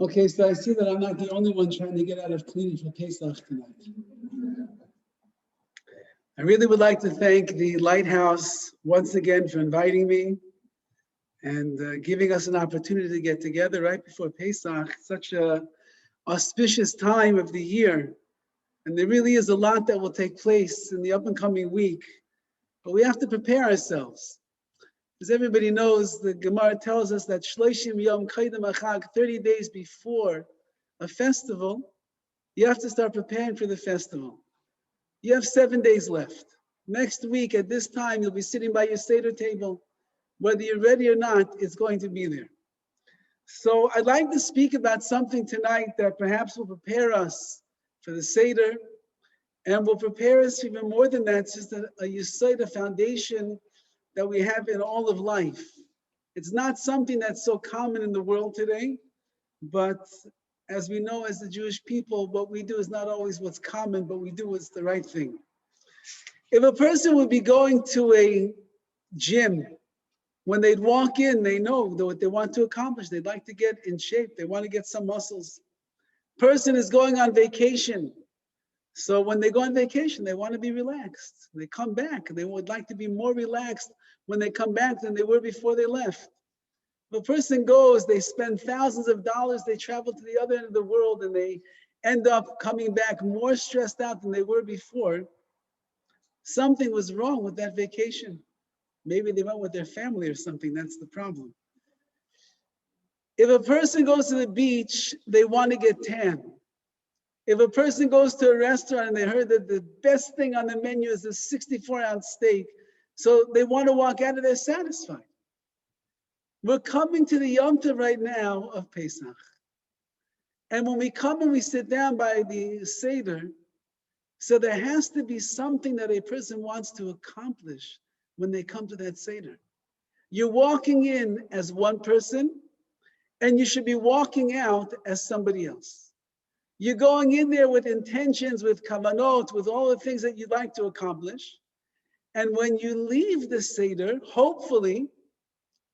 Okay, so I see that I'm not the only one trying to get out of cleaning for Pesach tonight. I really would like to thank the Lighthouse once again for inviting me and giving us an opportunity to get together right before Pesach, such a auspicious time of the year. And there really is a lot that will take place in the up and coming week, but we have to prepare ourselves. As everybody knows, the Gemara tells us that Shloshim Yom Kaidem Achag, 30 days before a festival, you have to start preparing for the festival. You have 7 days left. Next week at this time, you'll be sitting by your Seder table. Whether you're ready or not, it's going to be there. So I'd like to speak about something tonight that perhaps will prepare us for the Seder and will prepare us even more than that. It's just a Yesod, a foundation that we have in all of life. It's not something that's so common in the world today, but as we know, as the Jewish people, what we do is not always what's common, but we do what's the right thing. If a person would be going to a gym, when they'd walk in, they know what they want to accomplish. They'd like to get in shape. They want to get some muscles. Person is going on vacation. So when they go on vacation, they want to be relaxed. They come back. They would like to be more relaxed when they come back than they were before they left. If a person goes, they spend thousands of dollars, they travel to the other end of the world, and they end up coming back more stressed out than they were before. Something was wrong with that vacation. Maybe they went with their family or something. That's the problem. If a person goes to the beach, they want to get tan. If a person goes to a restaurant and they heard that the best thing on the menu is a 64-ounce steak, so they want to walk out of there satisfied. We're coming to the Yom Tov right now of Pesach. And when we come and we sit down by the Seder, so there has to be something that a person wants to accomplish when they come to that Seder. You're walking in as one person, and you should be walking out as somebody else. You're going in there with intentions, with kavanot, with all the things that you'd like to accomplish. And when you leave the Seder, hopefully,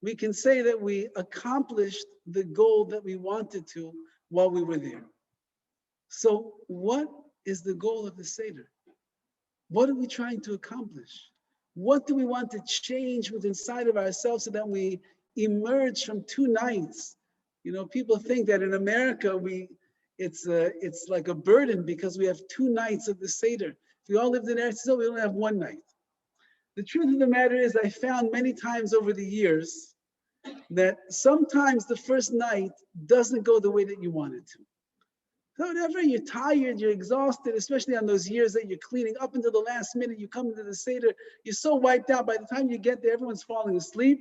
we can say that we accomplished the goal that we wanted to while we were there. So what is the goal of the Seder? What are we trying to accomplish? What do we want to change within inside of ourselves so that we emerge from 2 nights? You know, people think that in America, it's like a burden because we have 2 nights of the Seder. If we all lived in Eretz Yisrael, we only have 1 night. The truth of the matter is I found many times over the years that sometimes the first night doesn't go the way that you want it to. So whenever you're tired, you're exhausted, especially on those years that you're cleaning up until the last minute, you come into the Seder, you're so wiped out. By the time you get there, everyone's falling asleep.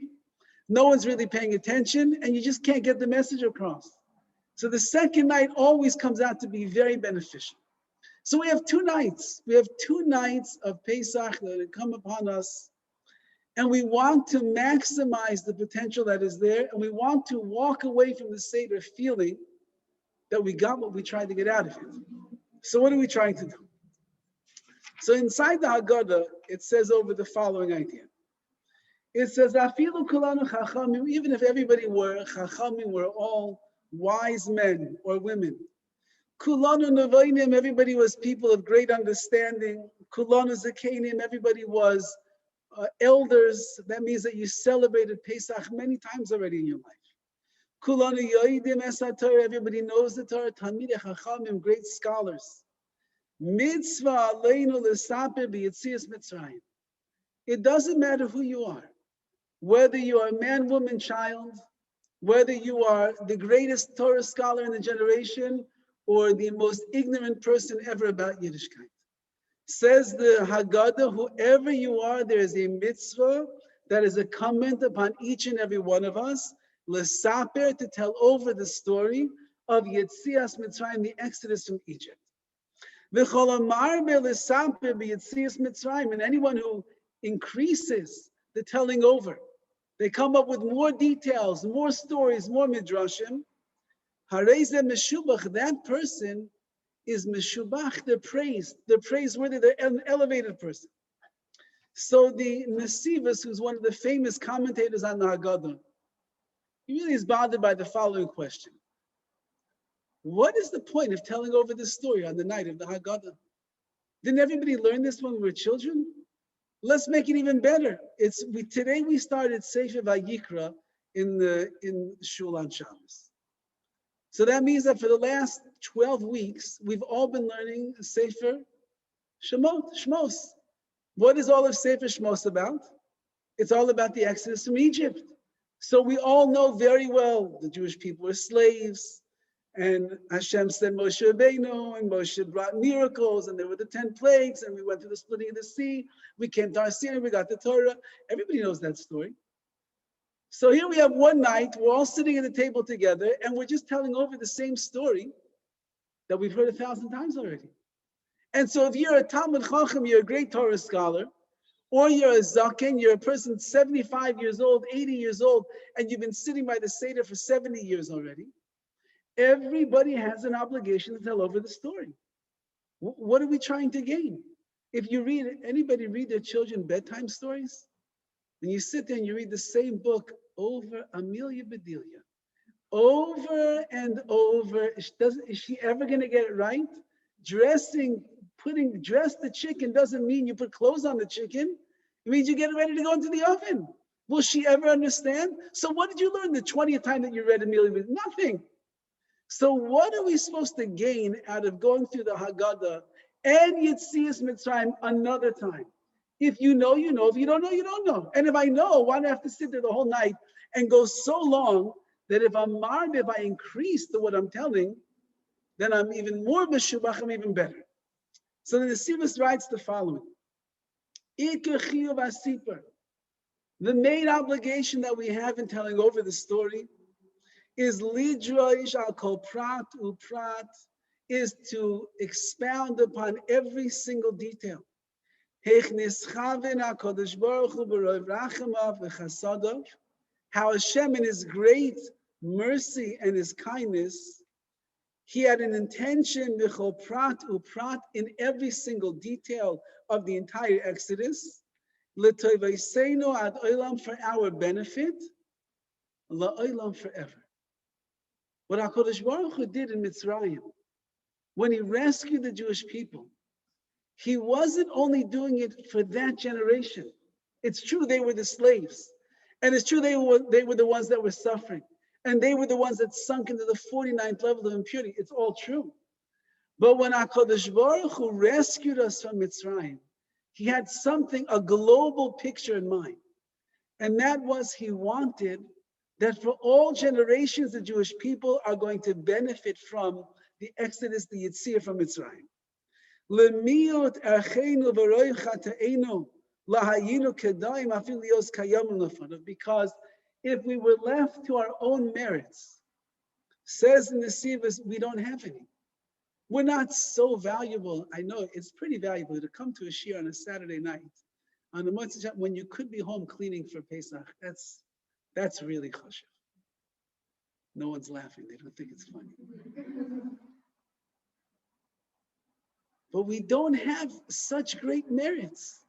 No one's really paying attention, and you just can't get the message across. So the second night always comes out to be very beneficial. So we have 2 nights. We have 2 nights of Pesach that come upon us. And we want to maximize the potential that is there. And we want to walk away from the Seder feeling that we got what we tried to get out of it. So what are we trying to do? So inside the Haggadah, it says over the following idea. It says, Afilu kulanu chachamim, even if everybody were chachamim, were all wise men or women. Kulanu nevoinim, everybody was people of great understanding. Kulanu zakenim, everybody was elders. That means that you celebrated Pesach many times already in your life. Kulanu yoidim es haTorah, everybody knows the Torah. Talmidei chachamim, great scholars. Mitzvah aleinu l'saper b'yetzias Mitzrayim. It doesn't matter who you are, whether you are a man, woman, child, whether you are the greatest Torah scholar in the generation or the most ignorant person ever about Yiddishkeit. Says the Haggadah, whoever you are, there is a mitzvah that is incumbent upon each and every one of us, l'saper, to tell over the story of Yetzias Mitzrayim, the Exodus from Egypt. V'chol amar l'saper b'Yetzias Mitzrayim, and anyone who increases the telling over, they come up with more details, more stories, more midrashim. Hareze meshubach, that person is meshubach, they're praised, they're praiseworthy, they're an elevated person. So the Nesivus, who's one of the famous commentators on the Haggadah, he really is bothered by the following question. What is the point of telling over this story on the night of the Haggadah? Didn't everybody learn this when we were children? Let's make it even better. Today we started Sefer Vayikra in Shul on Shabbos. So that means that for the last 12 weeks, we've all been learning Sefer Shmos. What is all of Sefer Shmos about? It's all about the Exodus from Egypt. So we all know very well the Jewish people were slaves, and Hashem sent Moshe Rabbeinu, and Moshe brought miracles, and there were the 10 plagues, and we went through the splitting of the sea. We came to our Sinai, we got the Torah. Everybody knows that story. So here we have one night, we're all sitting at the table together, and we're just telling over the same story that we've heard 1,000 times already. And so if you're a Talmud Chacham, you're a great Torah scholar, or you're a Zaken, you're a person 75 years old, 80 years old, and you've been sitting by the Seder for 70 years already, everybody has an obligation to tell over the story. What are we trying to gain? If you read, anybody read their children bedtime stories? And you sit there and you read the same book over Amelia Bedelia, over and over. Is she ever going to get it right? Dress the chicken doesn't mean you put clothes on the chicken. It means you get it ready to go into the oven. Will she ever understand? So what did you learn the 20th time that you read Amelia? Nothing. So what are we supposed to gain out of going through the Haggadah and Yetzias Mitzrayim another time? If you know, you know. If you don't know, you don't know. And if I know, why do I have to sit there the whole night and go so long that if I increase to what I'm telling, then I'm even more meshubach, I'm even better. So the Nesivos writes the following. The main obligation that we have in telling over the story is lidroish al kol prat uprat, is to expound upon every single detail. How Hashem in His great mercy and His kindness, He had an intention in every single detail of the entire Exodus, for our benefit, forever. What HaKadosh Baruch Hu did in Mitzrayim, when He rescued the Jewish people, He wasn't only doing it for that generation. It's true they were the slaves, and it's true they were the ones that were suffering, and they were the ones that sunk into the 49th level of impurity. It's all true. But when HaKadosh Baruch Hu rescued us from Mitzrayim, He had a global picture in mind. And that was, He wanted that for all generations, the Jewish people are going to benefit from the Exodus, the Yitzir from Mitzrayim. Because if we were left to our own merits, says in the Nesivos, we don't have any. We're not so valuable. I know it's pretty valuable to come to a shir on a Saturday night, on the Motzei Shabbat, when you could be home cleaning for Pesach. That's really chashuv. No one's laughing. They don't think it's funny. But we don't have such great merits.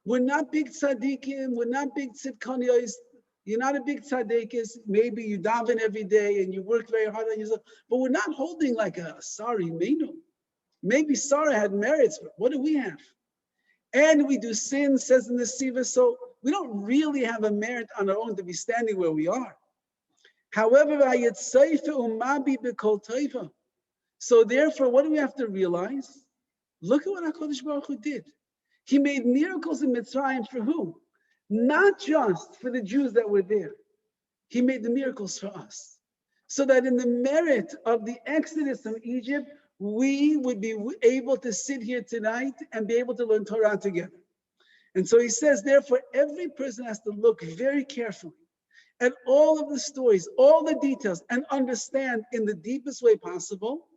We're not big tzaddikim. We're not big tzidkaniyos. You're not a big tzaddikis. Maybe you daven every day and you work very hard on yourself. But we're not holding like a Sari Menu. Maybe Sarah had merits, but what do we have? And we do sin, says in the Siva. So we don't really have a merit on our own to be standing where we are. However, so therefore, what do we have to realize? Look at what HaKadosh Baruch Hu did. He made miracles in Mitzrayim for who? Not just for the Jews that were there. He made the miracles for us. So that in the merit of the Exodus from Egypt, we would be able to sit here tonight and be able to learn Torah together. And so he says, therefore, every person has to look very carefully at all of the stories, all the details, and understand in the deepest way possible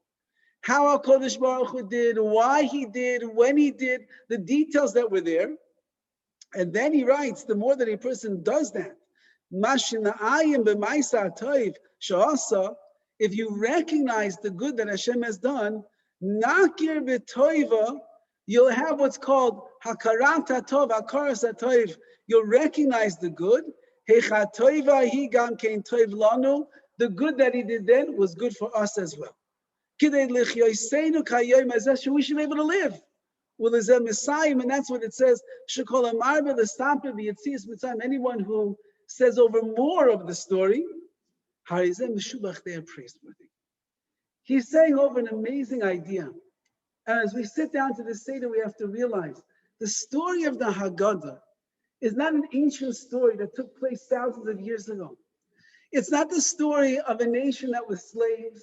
how HaKadosh Baruch Hu did, why He did, when He did, the details that were there. And then he writes, the more that a person does that, if you recognize the good that Hashem has done, nakir b'toiva, you'll have what's called hakarat hatov, hakaras hatov. You'll recognize the good. The good that He did then was good for us as well. We should be able to live. Well, there's a Messiah, and that's what it says. Anyone who says over more of the story, they are praiseworthy. He's saying over an amazing idea. And as we sit down to the Seder, we have to realize the story of the Haggadah is not an ancient story that took place thousands of years ago. It's not the story of a nation that was slaves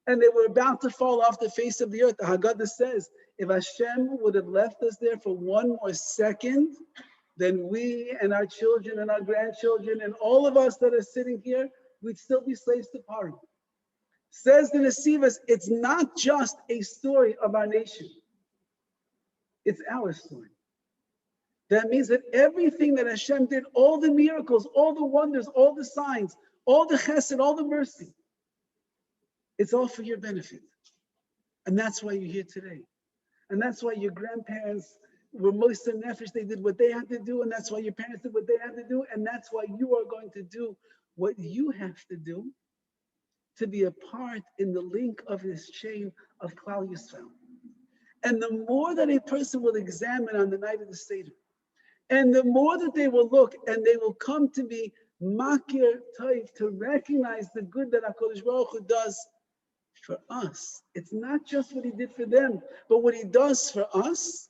and they were about to fall off the face of the earth. The Haggadah says, if Hashem would have left us there for one more second, then we and our children and our grandchildren and all of us that are sitting here, we'd still be slaves to Paro. Says the Nesivos, it's not just a story of our nation. It's our story. That means that everything that Hashem did, all the miracles, all the wonders, all the signs, all the chesed, all the mercy, it's all for your benefit. And that's why you're here today. And that's why your grandparents were most of nefesh, they did what they had to do, and that's why your parents did what they had to do, and that's why you are going to do what you have to do to be a part in the link of this chain of Klal Yisrael. And the more that a person will examine on the night of the Seder, and the more that they will look and they will come to be makir taif, to recognize the good that HaKadosh Baruch Hu does for us. It's not just what he did for them, but what he does for us.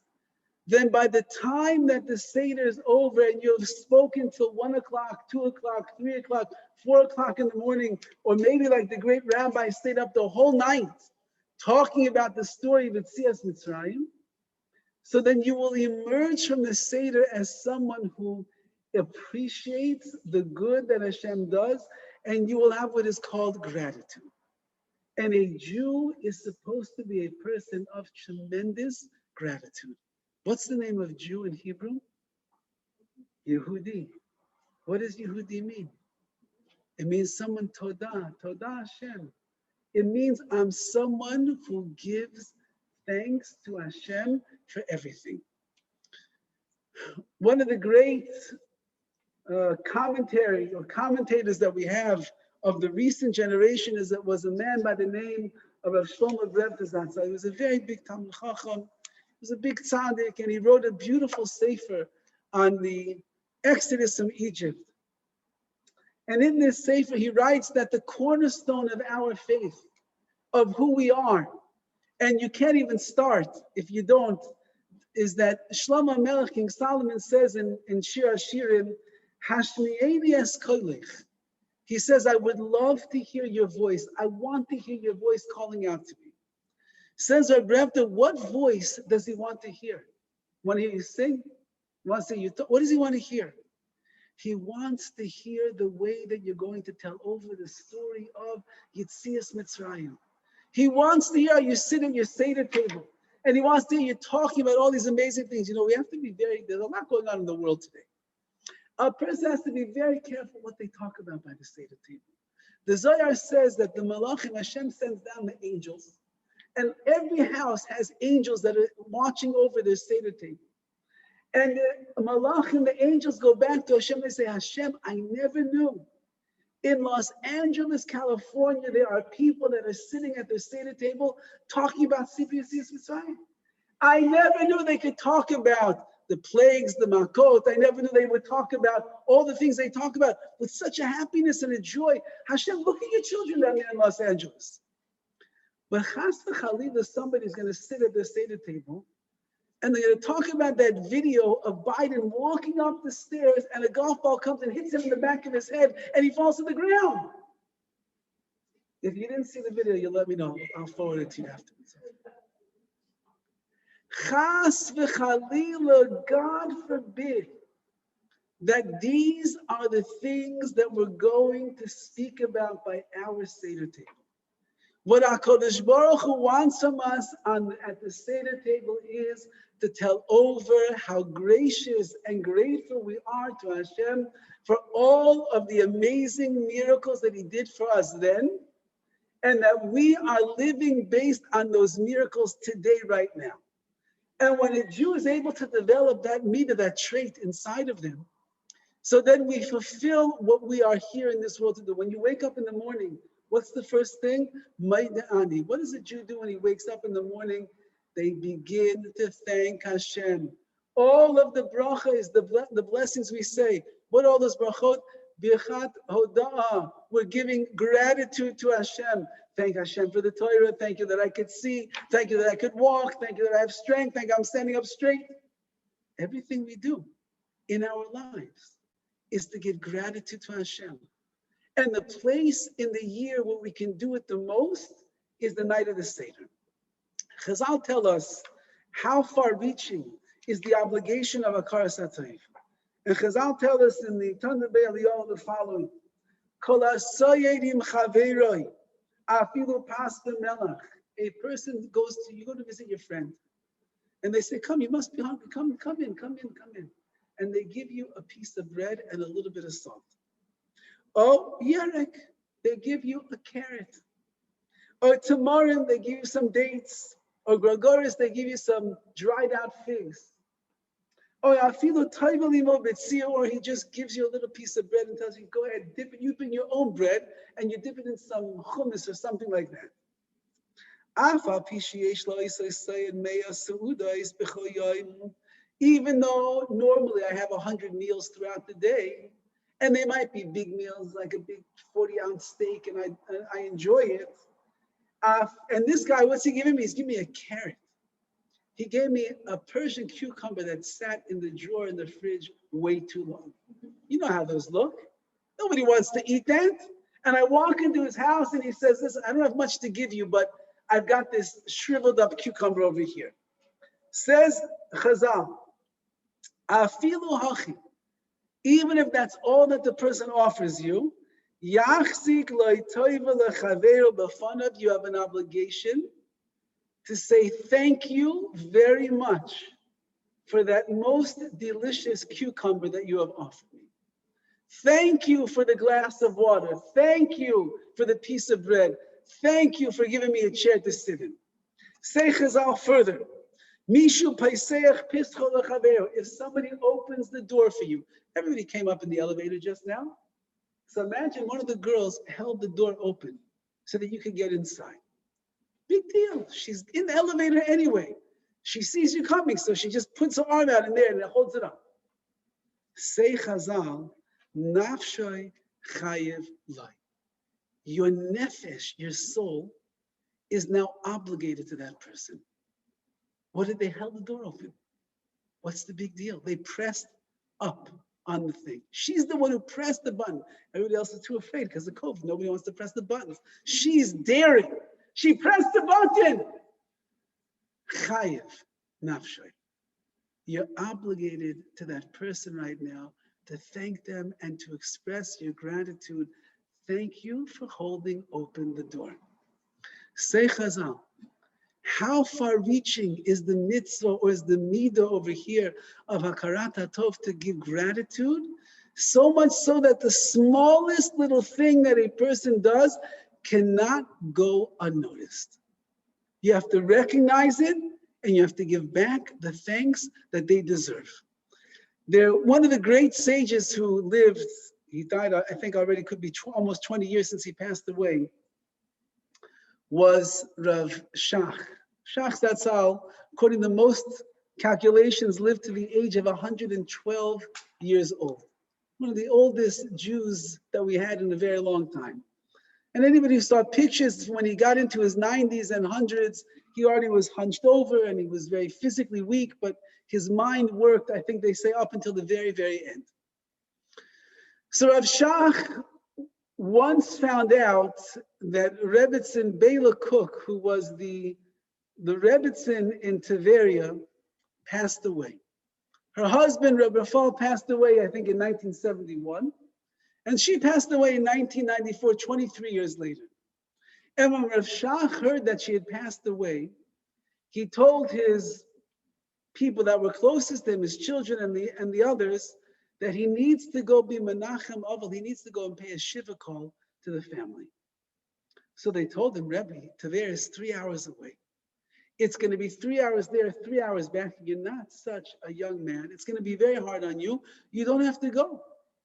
Then by the time that the Seder is over and you have spoken till 1 o'clock, 2 o'clock, 3 o'clock, 4 o'clock in the morning, or maybe like the great rabbi stayed up the whole night talking about the story of Yetzias Mitzrayim, so then you will emerge from the Seder as someone who appreciates the good that Hashem does, and you will have what is called gratitude. And a Jew is supposed to be a person of tremendous gratitude. What's the name of Jew in Hebrew? Yehudi. What does Yehudi mean? It means someone Todah, Todah Hashem. It means I'm someone who gives thanks to Hashem for everything. One of the great commentators that we have of the recent generation was a man by the name of Rav Shlomo Brevtazatza. He was a very big Talmid Chacham. He was a big tzaddik, and he wrote a beautiful sefer on the Exodus from Egypt. And in this sefer, he writes that the cornerstone of our faith, of who we are, and you can't even start if you don't, is that Shlomo Melech, King Solomon, says in Shir HaShirim, Hashmi'eni es koilech. He says, I would love to hear your voice. I want to hear your voice calling out to me. Says Reb Revta, what voice does he want to hear? Want to hear you sing? Want to hear you talk? What does he want to hear? He wants to hear the way that you're going to tell over the story of Yetzias Mitzrayim. He wants to hear you sit at your Seder table. And he wants to hear you talking about all these amazing things. You know, we have to be there's a lot going on in the world today. A person has to be very careful what they talk about by the Seder table. The Zohar says that the Malachim, Hashem sends down the angels, and every house has angels that are watching over the Seder table. And the Malachim, the angels, go back to Hashem and say, Hashem, I never knew. In Los Angeles, California, there are people that are sitting at the Seder table talking about Yetzias Mitzrayim. I never knew they could talk about the plagues, the makot. I never knew they would talk about all the things they talk about with such a happiness and a joy. Hashem, look at your children down there in Los Angeles. But chas v'chalila, somebody's going to sit at the Seder table and they're going to talk about that video of Biden walking up the stairs and a golf ball comes and hits him in the back of his head and he falls to the ground. If you didn't see the video, you'll let me know. I'll forward it to you afterwards. Chas v'chalila, God forbid that these are the things that we're going to speak about by our Seder table. What HaKadosh Baruch Hu wants from us at the Seder table is to tell over how gracious and grateful we are to Hashem for all of the amazing miracles that He did for us then, and that we are living based on those miracles today, right now. And when a Jew is able to develop that midah, that trait inside of them, so then we fulfill what we are here in this world to do. When you wake up in the morning, What's the first thing? Maida'ani. What does a Jew do when he wakes up in the morning? They begin to thank Hashem. All of the bracha is the blessings we say. What are all those brachot? Birchat hoda'ah. We're giving gratitude to Hashem. Thank Hashem for the Torah. Thank you that I could see. Thank you that I could walk. Thank you that I have strength. Thank you I'm standing up straight. Everything we do in our lives is to give gratitude to Hashem. And the place in the year where we can do it the most is the night of the Seder. Chazal tell us how far-reaching is the obligation of Hakaras HaTov. And Chazal tell us in the Tanna B'Eliyahu the following: Kol hasoyedim chaveroi, afilu pasta melach. A person goes to, you go to visit your friend, and they say, "Come, you must be hungry. Come in." And they give you a piece of bread and a little bit of salt. Oh, yarek, they give you a carrot. Or tamarim, they give you some dates. Or gregoris, they give you some dried out figs. Or afilu tayvalimo betzia, or he just gives you a little piece of bread and tells you, go ahead, dip it. You bring your own bread and you dip it in some hummus or something like that. Even though normally I have 100 meals throughout the day, and they might be big meals like a big 40-ounce steak, and I enjoy it. And this guy, what's he giving me? He's giving me a carrot. He gave me a Persian cucumber that sat in the drawer in the fridge way too long. You know how those look. Nobody wants to eat that. And I walk into his house and he says, listen, I don't have much to give you, but I've got this shriveled up cucumber over here. Says Chazal, afilu hachi. Even if that's all that the person offers you, you have an obligation to say thank you very much for that most delicious cucumber that you have offered me. Thank you for the glass of water. Thank you for the piece of bread. Thank you for giving me a chair to sit in. Say Chazal further. If somebody opens the door for you, everybody came up in the elevator just now. So imagine one of the girls held the door open so that you could get inside. Big deal. She's in the elevator anyway. She sees you coming, so she just puts her arm out in there and it holds it up. Say Chazal, nafshoy chayev lai. Your nefesh, your soul, is now obligated to that person. What did they held the door open? What's the big deal? They pressed up on the thing. She's the one who pressed the button. Everybody else is too afraid because of COVID. Nobody wants to press the buttons. She's daring. She pressed the button. Chayev nafshay. You're obligated to that person right now to thank them and to express your gratitude. Thank you for holding open the door. Say Chazal, how far-reaching is the mitzvah or is the midah over here of Hakarat HaTov to give gratitude? So much so that the smallest little thing that a person does cannot go unnoticed. You have to recognize it and you have to give back the thanks that they deserve. One of the great sages who lived, he died, I think already could be almost 20 years since he passed away, was Rav Shach. Shach Zatzal, according to most calculations, lived to the age of 112 years old. One of the oldest Jews that we had in a very long time. And anybody who saw pictures when he got into his 90s and 100s, he already was hunched over and he was very physically weak, but his mind worked, I think they say, up until the very, very end. So Rav Shach once found out that Rebbetzin Bela Cook, who was the Rebbetzin in Tiberia, passed away. Her husband, Reb Rafal, passed away, I think, in 1971. And she passed away in 1994, 23 years later. And when Rav Shach heard that she had passed away, he told his people that were closest to him, his children and the others, that he needs to go be Menachem Aval, he needs to go and pay a Shiva call to the family. So they told him, Rebbe, Tver is 3 hours away. It's going to be 3 hours there, 3 hours back. You're not such a young man. It's going to be very hard on you. You don't have to go.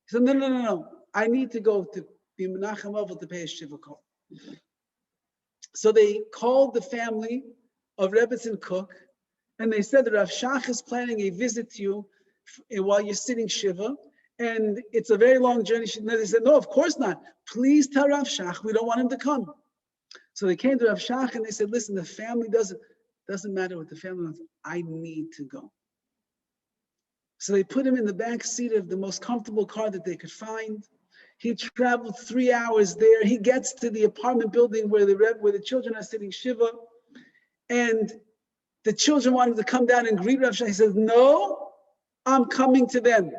He said, no. I need to go to be Menachem Aval to pay a Shiva call. So they called the family of Rebbetzin Cook, and they said that Rav Shach is planning a visit to you while you're sitting Shiva, and it's a very long journey. They said, no, of course not. Please tell Rav Shach we don't want him to come. So they came to Rav Shach and they said, listen, the family doesn't matter what the family wants. I need to go. So they put him in the back seat of the most comfortable car that they could find. He traveled 3 hours there. He gets to the apartment building where the children are sitting Shiva, and the children wanted to come down and greet Rav Shach. He says, no, I'm coming to them.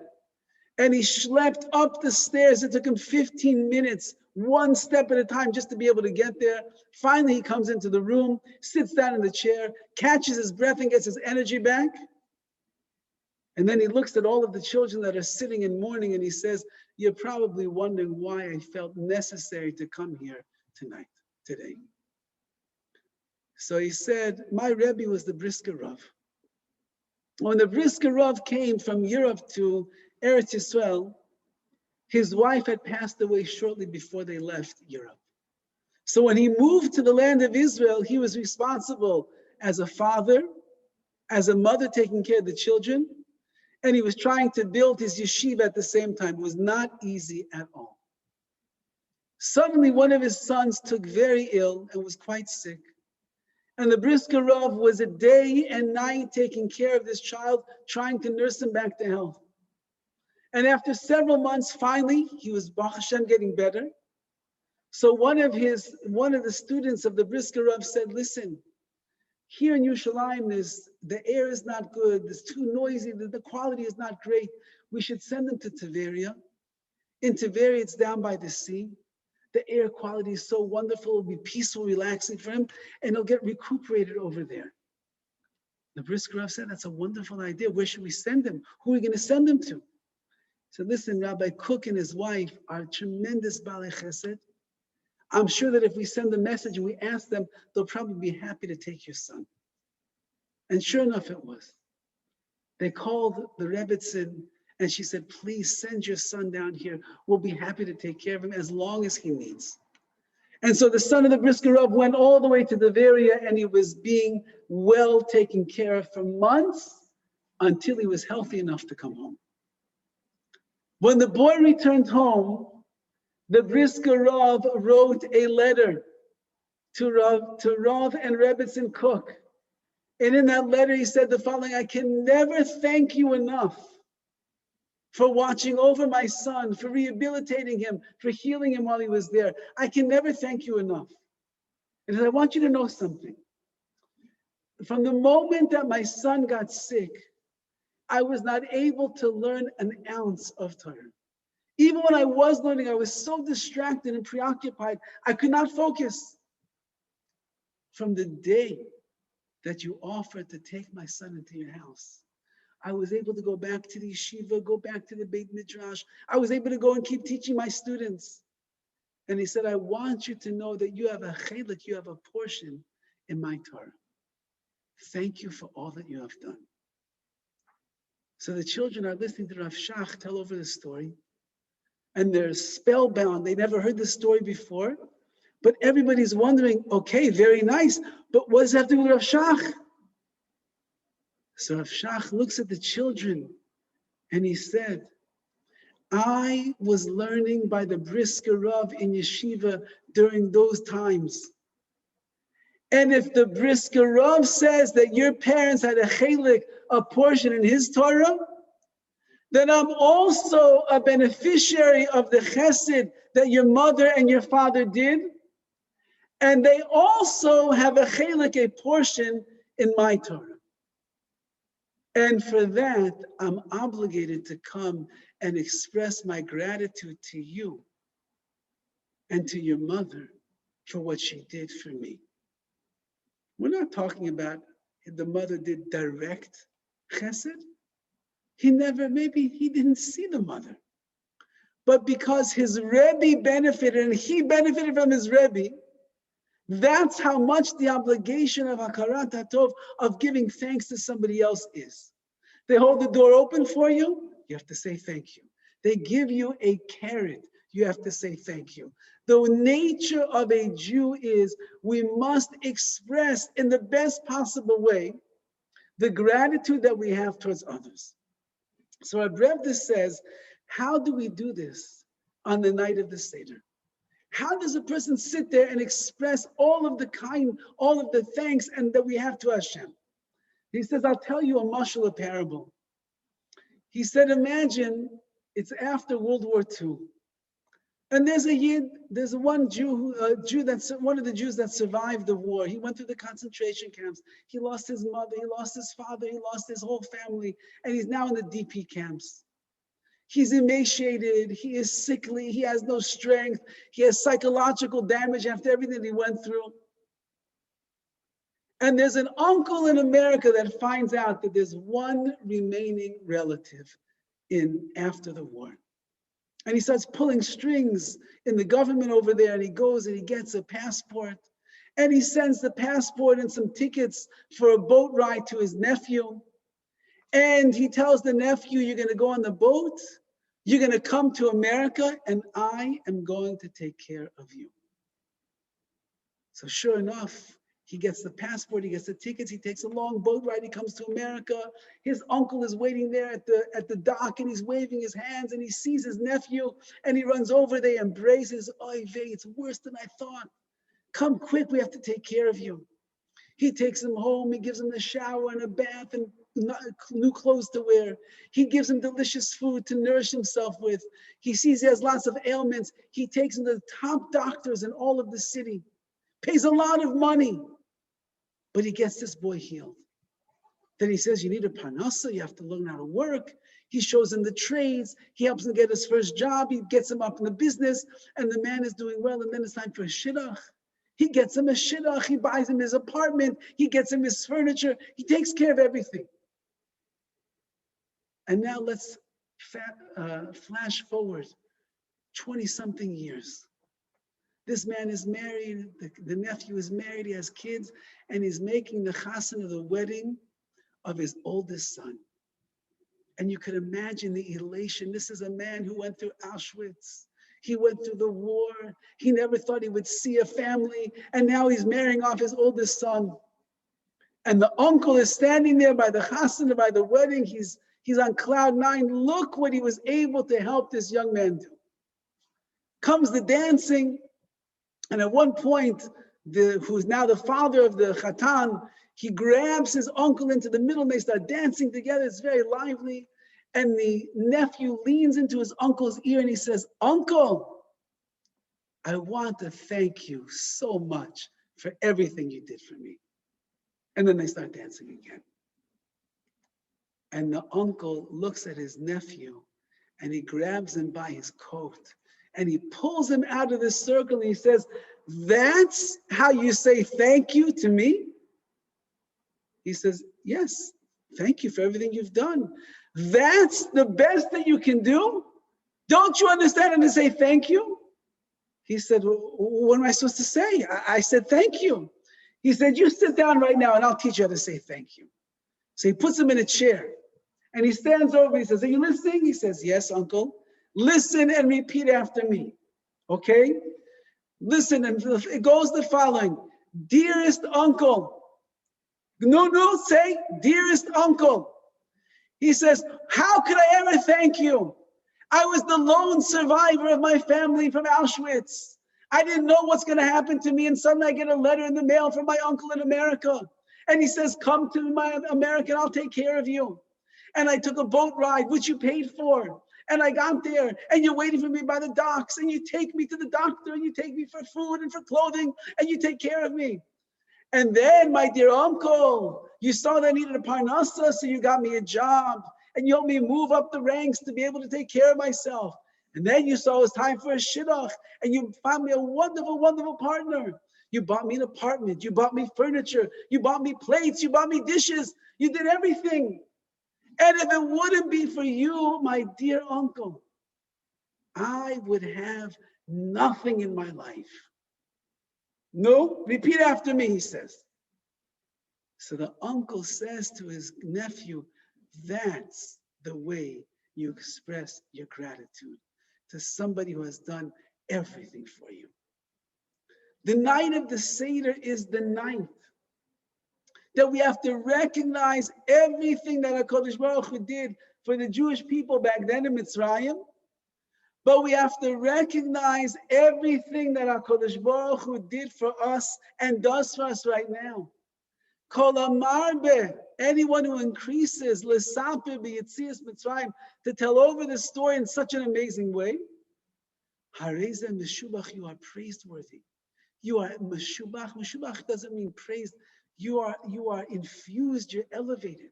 And he schlepped up the stairs. It took him 15 minutes, one step at a time, just to be able to get there. Finally, he comes into the room, sits down in the chair, catches his breath and gets his energy back. And then he looks at all of the children that are sitting in mourning and he says, you're probably wondering why I felt necessary to come here today. So he said, my Rebbe was the Brisker Rav. When the Brisker Rav came from Europe to Eretz Yisrael, his wife had passed away shortly before they left Europe. So when he moved to the land of Israel, he was responsible as a father, as a mother taking care of the children, and he was trying to build his yeshiva at the same time. It was not easy at all. Suddenly, one of his sons took very ill and was quite sick. And the Brisker Rav was a day and night taking care of this child, trying to nurse him back to health. And after several months, finally, he was Baruch Hashem getting better. So one of the students of the Brisker Rav said, listen, here in Yerushalayim, the air is not good, it's too noisy, the quality is not great. We should send him to Tiberia. In Tiberia, it's down by the sea. The air quality is so wonderful, it'll be peaceful, relaxing for him, and he'll get recuperated over there. The Brisker Rav said, that's a wonderful idea. Where should we send him? Who are we going to send him to? He said, listen, Rabbi Cook and his wife are tremendous Balei Chesed. I'm sure that if we send a message and we ask them, they'll probably be happy to take your son. And sure enough, it was. They called the Rebbetzin and she said, please send your son down here. We'll be happy to take care of him as long as he needs. And so the son of the Brisker Rav went all the way to the area and he was being well taken care of for months until he was healthy enough to come home. When the boy returned home, the Brisker Rav wrote a letter to Rav and Rebbetzin Cook. And in that letter, he said the following, I can never thank you enough for watching over my son, for rehabilitating him, for healing him while he was there. I can never thank you enough. And I want you to know something. From the moment that my son got sick, I was not able to learn an ounce of Torah. Even when I was learning, I was so distracted and preoccupied, I could not focus. From the day that you offered to take my son into your house, I was able to go back to the yeshiva, go back to the Beit Midrash. I was able to go and keep teaching my students. And he said, I want you to know that you have a chelik, you have a portion in my Torah. Thank you for all that you have done. So the children are listening to Rav Shach tell over the story. And they're spellbound. They never heard this story before. But everybody's wondering, okay, very nice, but what does that have to do with Rav Shach? So Rav Shach looks at the children and he said, I was learning by the Brisker Rav in yeshiva during those times. And if the Brisker Rav says that your parents had a chelik, a portion in his Torah, then I'm also a beneficiary of the chesed that your mother and your father did. And they also have a chelik, a portion in my Torah. And for that, I'm obligated to come and express my gratitude to you and to your mother for what she did for me. We're not talking about the mother did direct chesed. Maybe he didn't see the mother. But because his Rebbe benefited and he benefited from his Rebbe, that's how much the obligation of Hakarat HaTov, of giving thanks to somebody else is. They hold the door open for you, you have to say thank you. They give you a carrot, you have to say thank you. The nature of a Jew is we must express in the best possible way the gratitude that we have towards others. So our Rebbe says, how do we do this on the night of the Seder? How does a person sit there and express all of the all of the thanks and that we have to Hashem? He says, I'll tell you a mashal, a parable. He said, imagine it's after World War II. And there's one Jew, that's one of the Jews that survived the war. He went through the concentration camps. He lost his mother, he lost his father, he lost his whole family, and he's now in the DP camps. He's emaciated, he is sickly, he has no strength, he has psychological damage after everything he went through. And there's an uncle in America that finds out that there's one remaining relative after the war. And he starts pulling strings in the government over there, and he goes and he gets a passport, and he sends the passport and some tickets for a boat ride to his nephew. And he tells the nephew, you're going to go on the boat, you're going to come to America, and I am going to take care of you. So sure enough, he gets the passport, he gets the tickets, he takes a long boat ride, he comes to America. His uncle is waiting there at the dock, and he's waving his hands, and he sees his nephew, and he runs over, they embraces. Oy vey, it's worse than I thought. Come quick, we have to take care of you. He takes him home, he gives him a shower and a bath and new clothes to wear. He gives him delicious food to nourish himself with. He sees he has lots of ailments. He takes him to the top doctors in all of the city, pays a lot of money. But he gets this boy healed. Then he says, you need a parnasa, you have to learn how to work. He shows him the trades. He helps him get his first job. He gets him up in the business, and the man is doing well. And then it's time for a shidduch. He gets him a shidduch. He buys him his apartment. He gets him his furniture. He takes care of everything. And now let's flash forward 20-something years. This man is married, the nephew is married, he has kids, and he's making the chassan of the wedding of his oldest son. And you could imagine the elation. This is a man who went through Auschwitz. He went through the war. He never thought he would see a family. And now he's marrying off his oldest son. And the uncle is standing there by the chassan, by the wedding. He's on cloud 9. Look what he was able to help this young man do. Comes the dancing. And at one point, who's now the father of the Chatan, he grabs his uncle into the middle and they start dancing together. It's very lively. And the nephew leans into his uncle's ear and he says, Uncle, I want to thank you so much for everything you did for me. And then they start dancing again. And the uncle looks at his nephew and he grabs him by his coat. And he pulls him out of the circle and he says, that's how you say thank you to me? He says, yes, thank you for everything you've done. That's the best that you can do? Don't you understand how to say thank you? He said, well, what am I supposed to say? I said, thank you. He said, you sit down right now and I'll teach you how to say thank you. So he puts him in a chair and he stands over. He says, are you listening? He says, yes, uncle. Listen and repeat after me, okay? Listen, and it goes the following. Dearest uncle. No, say, dearest uncle. He says, how could I ever thank you? I was the lone survivor of my family from Auschwitz. I didn't know what's going to happen to me, and suddenly I get a letter in the mail from my uncle in America. And he says, come to my America, and I'll take care of you. And I took a boat ride, which you paid for. And I got there, and you're waiting for me by the docks, and you take me to the doctor, and you take me for food and for clothing, and you take care of me. And then, my dear uncle, you saw that I needed a parnasa, so you got me a job, and you helped me move up the ranks to be able to take care of myself. And then you saw it was time for a shidduch, and you found me a wonderful, wonderful partner. You bought me an apartment, you bought me furniture, you bought me plates, you bought me dishes, you did everything. And if it wouldn't be for you, my dear uncle, I would have nothing in my life. No, repeat after me, he says. So the uncle says to his nephew, that's the way you express your gratitude. to somebody who has done everything for you. The night of the Seder is the night that we have to recognize everything that HaKadosh Baruch Hu did for the Jewish people back then in Mitzrayim, but we have to recognize everything that HaKadosh Baruch Hu did for us and does for us right now. Kol hamarbe, anyone who increases, l'saper b'yetzias Mitzrayim, to tell over the story in such an amazing way, harezeh meshubach, you are praiseworthy. You are meshubach. Meshubach doesn't mean praised. You are infused, you're elevated.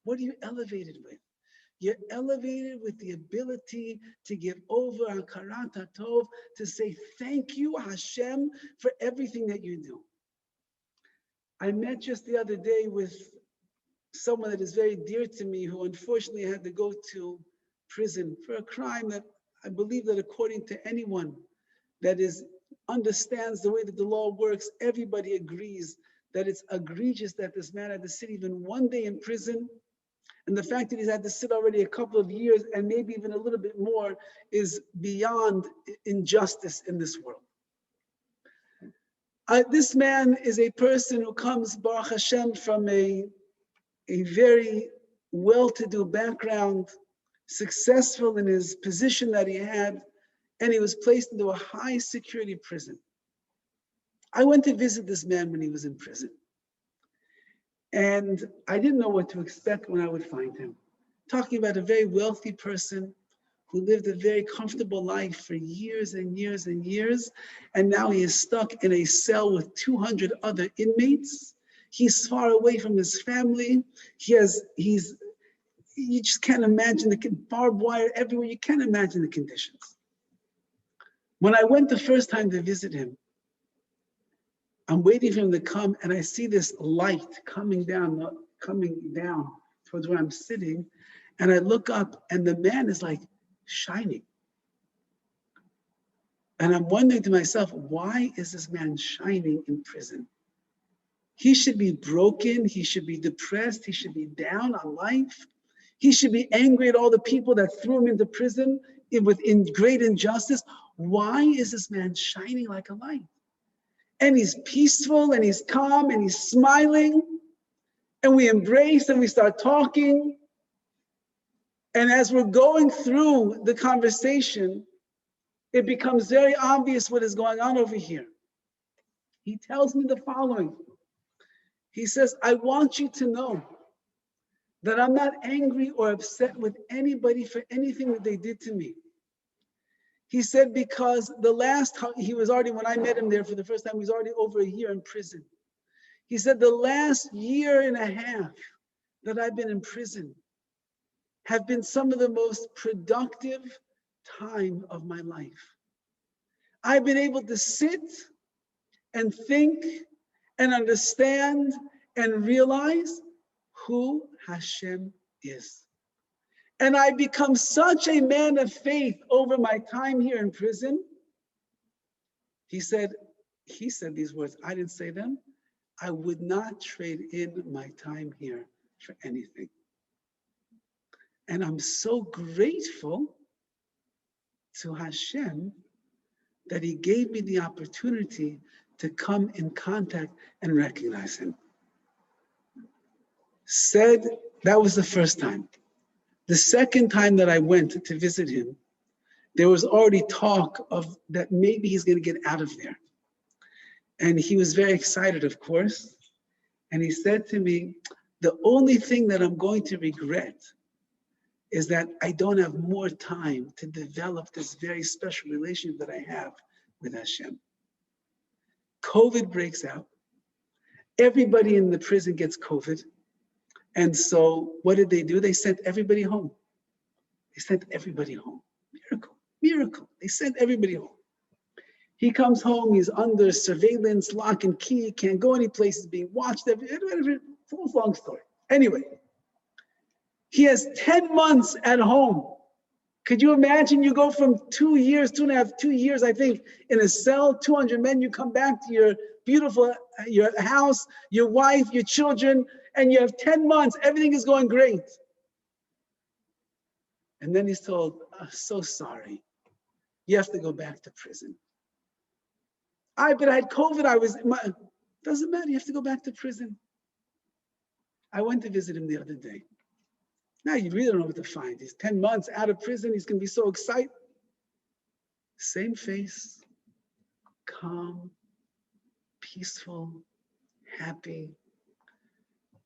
What are you elevated with? You're elevated with the ability to give over hakarat hatov, to say thank you, Hashem, for everything that you do. I met just the other day with someone that is very dear to me, who unfortunately had to go to prison for a crime that I believe that according to anyone that understands the way that the law works, everybody agrees that it's egregious that this man had to sit even one day in prison. And the fact that he's had to sit already a couple of years and maybe even a little bit more is beyond injustice in this world. This man is a person who comes, Baruch Hashem, from a very well-to-do background, successful in his position that he had, and he was placed into a high security prison. I went to visit this man when he was in prison. And I didn't know what to expect when I would find him. Talking about a very wealthy person who lived a very comfortable life for years and years and years. And now he is stuck in a cell with 200 other inmates. He's far away from his family. You just can't imagine the barbed wire everywhere. You can't imagine the conditions. When I went the first time to visit him, I'm waiting for him to come, and I see this light coming down towards where I'm sitting, and I look up, and the man is like shining. And I'm wondering to myself, why is this man shining in prison? He should be broken, he should be depressed, he should be down on life. He should be angry at all the people that threw him into prison with great injustice. Why is this man shining like a light? And he's peaceful and he's calm and he's smiling, and we embrace and we start talking. And as we're going through the conversation, it becomes very obvious what is going on over here. He tells me the following. He says, I want you to know that I'm not angry or upset with anybody for anything that they did to me. He said, because when I met him there for the first time, he was already over a year in prison. He said, the last year and a half that I've been in prison have been some of the most productive time of my life. I've been able to sit and think and understand and realize who Hashem is. And I become such a man of faith over my time here in prison. He said these words, I didn't say them. I would not trade in my time here for anything. And I'm so grateful to Hashem that he gave me the opportunity to come in contact and recognize him. Said that was the first time. The second time that I went to visit him, there was already talk of that maybe he's going to get out of there. And he was very excited, of course. And he said to me, the only thing that I'm going to regret is that I don't have more time to develop this very special relationship that I have with Hashem. COVID breaks out. Everybody in the prison gets COVID. And so what did they do? They sent everybody home. They sent everybody home. Miracle. They sent everybody home. He comes home, he's under surveillance, lock and key, can't go any places, being watched. Full long story. Anyway, he has 10 months at home. Could you imagine? You go from 2 years, 2 years, I think, in a cell, 200 men, you come back to your beautiful, your house, your wife, your children, and you have 10 months, everything is going great. And then he's told, I'm so sorry. you have to go back to prison. But I had COVID, doesn't matter, you have to go back to prison. I went to visit him the other day. Now you really don't know what to find. He's 10 months out of prison, he's gonna be so excited. Same face, calm, peaceful, happy.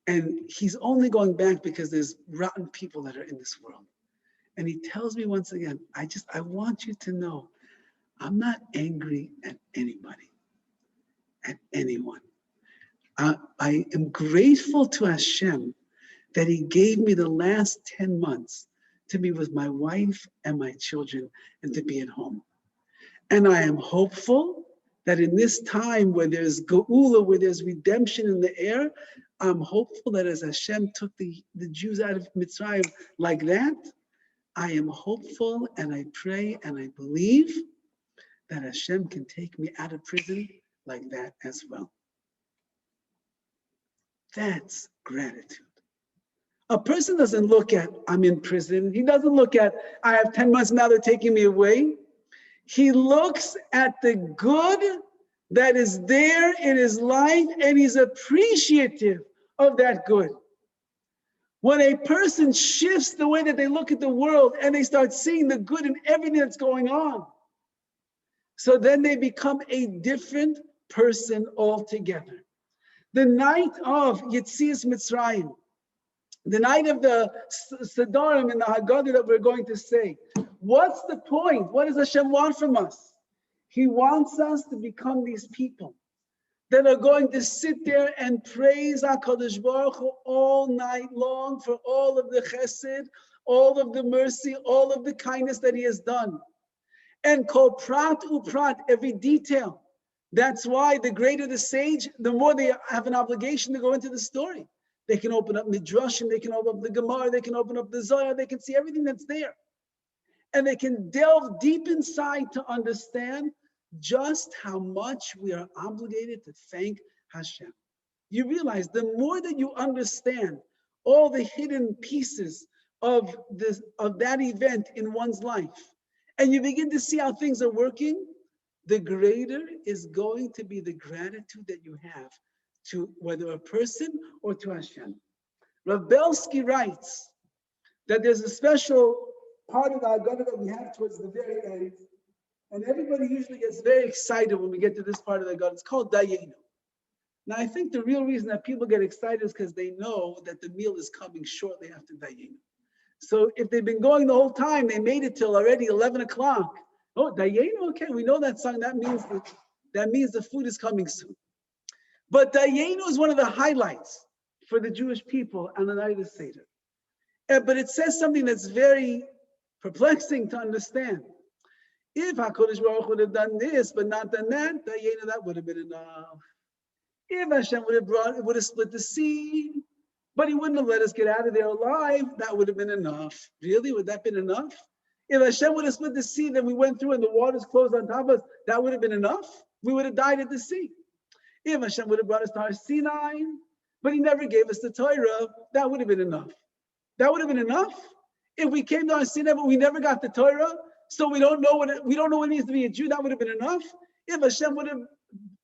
And he's only going back because there's rotten people that are in this world. And he tells me once again, I want you to know, I'm not angry at anybody, at anyone. I am grateful to Hashem that he gave me the last 10 months to be with my wife and my children and to be at home. And I am hopeful that in this time where there's Geula, where there's redemption in the air, I'm hopeful that as Hashem took the Jews out of Mitzrayim like that, I am hopeful and I pray and I believe that Hashem can take me out of prison like that as well. That's gratitude. A person doesn't look at, I'm in prison. He doesn't look at, I have 10 months now, they're taking me away. He looks at the good that is there in his life and he's appreciative of that good. When a person shifts the way that they look at the world and they start seeing the good in everything that's going on, so then they become a different person altogether. The night of Yetzias Mitzrayim, the night of the Sedarim and the Haggadah that we're going to say, what's the point? What does Hashem want from us? He wants us to become these people that are going to sit there and praise HaKadosh Baruch Hu all night long for all of the chesed, all of the mercy, all of the kindness that he has done. And kol prat uprat, every detail. That's why the greater the sage, the more they have an obligation to go into the story. They can open up Midrashim, they can open up the Gemara, they can open up the Zohar, they can see everything that's there. And they can delve deep inside to understand just how much we are obligated to thank Hashem. You realize the more that you understand all the hidden pieces of that event in one's life, and you begin to see how things are working, the greater is going to be the gratitude that you have to whether a person or to Hashem. Rav Belsky writes that there's a special part of the Haggadah that we have towards the very end, and everybody usually gets very excited when we get to this part of the Haggadah. It's called Dayeinu. Now, I think the real reason that people get excited is because they know that the meal is coming shortly after Dayeinu. So if they've been going the whole time, they made it till already 11 o'clock. Oh, Dayeinu, okay, we know that song. That means the food is coming soon. But Dayeinu is one of the highlights for the Jewish people on the night of the Seder. But it says something that's very perplexing to understand. If HaKadosh Baruch Hu would have done this, but not done that, Dayeinu, that would have been enough. If Hashem would have split the sea, but he wouldn't have let us get out of there alive, that would have been enough. Really? Would that have been enough? If Hashem would have split the sea that we went through and the waters closed on top of us, that would have been enough? We would have died at the sea. If Hashem would have brought us to our Sinai, but he never gave us the Torah, that would have been enough. That would have been enough. If we came to our Sinai, but we never got the Torah, so we don't know what it means to be a Jew, that would have been enough. If Hashem would have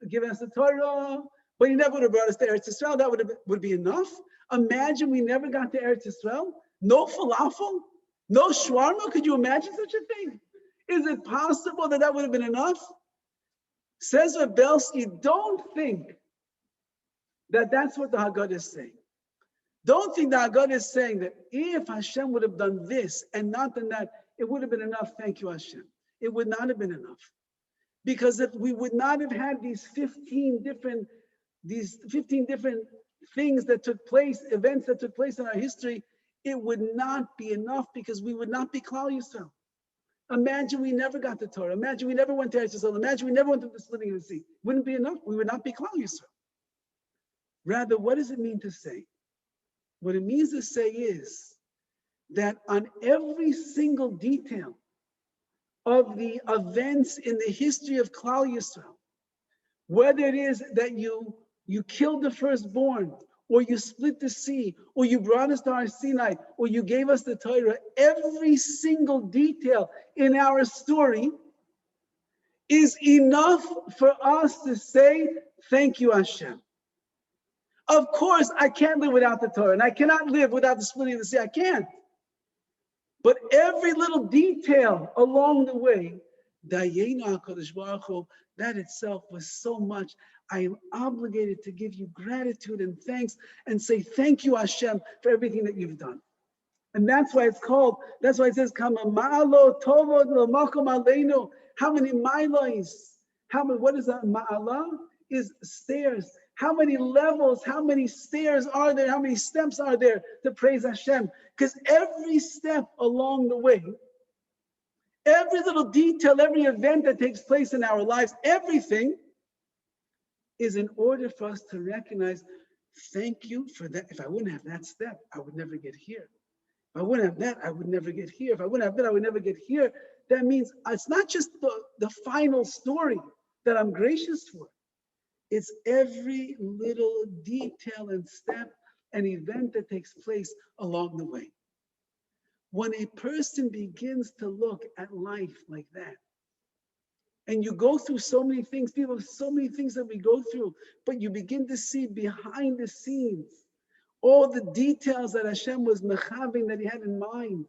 given us the Torah, but he never would have brought us to Eretz Yisrael, that would be enough. Imagine we never got to Eretz Yisrael, no falafel, no shawarma. Could you imagine such a thing? Is it possible that would have been enough? Says Rav Belsky, don't think that that's what the Haggadah is saying. Don't think the Haggadah is saying that if Hashem would have done this and not done that, it would have been enough. Thank you, Hashem. It would not have been enough. Because if we would not have had these 15 different things that took place, events that took place in our history, it would not be enough because we would not be Klal Yisrael. Imagine we never got the Torah. Imagine we never went to Eretz Yisrael. Imagine we never went to the splitting of the sea. Wouldn't be enough. We would not be Klal Yisrael. Rather, what does it mean to say? What it means to say is that on every single detail of the events in the history of Klal Yisrael, whether it is that you killed the firstborn, or you split the sea, or you brought us to our Sinai, or you gave us the Torah, every single detail in our story is enough for us to say, thank you, Hashem. Of course, I can't live without the Torah, and I cannot live without the splitting of the sea. I can't. But every little detail along the way, Dayeinu HaKadosh Baruch Hu, that itself was so much. I am obligated to give you gratitude and thanks and say thank you, Hashem, for everything that you've done. And that's why it's called, that's why it says, Kama ma'alo tovod l'makom aleinu. How many milos? What is that? Ma'ala is stairs. How many levels, how many stairs are there? How many steps are there to praise Hashem? Because every step along the way, every little detail, every event that takes place in our lives, everything is in order for us to recognize, thank you for that. If I wouldn't have that step, I would never get here. If I wouldn't have that, I would never get here. If I wouldn't have that, I would never get here. That means it's not just the final story that I'm gracious for. It's every little detail and step and event that takes place along the way. When a person begins to look at life like that, and you go through so many things, people have so many things that we go through, but you begin to see behind the scenes all the details that Hashem was mechaving, that he had in mind.